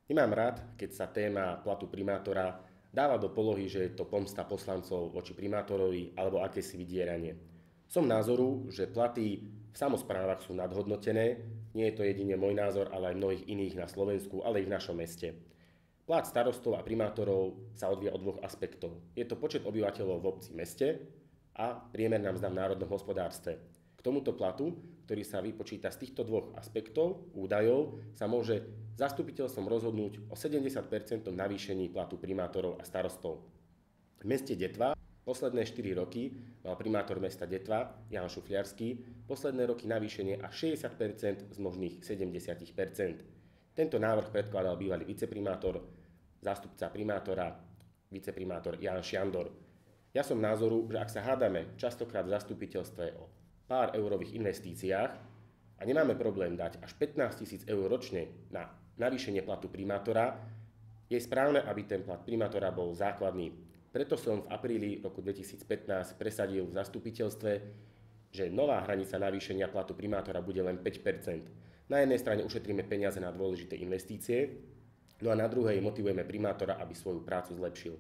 Nemám rád, keď sa téma platu primátora dáva do polohy, že je to pomsta poslancov voči primátorovi alebo akési vydieranie. Som názoru, že platy v samosprávach sú nadhodnotené, nie je to jedine môj názor, ale aj mnohých iných na Slovensku, ale i v našom meste. Plat starostov a primátorov sa odvíja od dvoch aspektov. Je to počet obyvateľov v obci meste a priemerná mzda v národnom hospodárstve. K tomuto platu, ktorý sa vypočíta z týchto dvoch aspektov, údajov, sa môže zastupiteľstvom rozhodnúť o 70% navýšení platu primátorov a starostov. V meste Detva posledné 4 roky mal primátor mesta Detva, Ján Šufliarsky, posledné roky navýšenie až 60% z možných 70%. Tento návrh predkladal bývalý viceprimátor, zástupca primátora, viceprimátor Ján Šiandor. Ja som názoru, že ak sa hádame častokrát v zastupiteľstve o pár eurových investíciách a nemáme problém dať až 15 000 eur ročne na navýšenie platu primátora, je správne, aby ten plat primátora bol základný. Preto som v apríli roku 2015 presadil v zastupiteľstve, že nová hranica navýšenia platu primátora bude len 5%. Na jednej strane ušetríme peniaze na dôležité investície, no a na druhej motivujeme primátora, aby svoju prácu zlepšil.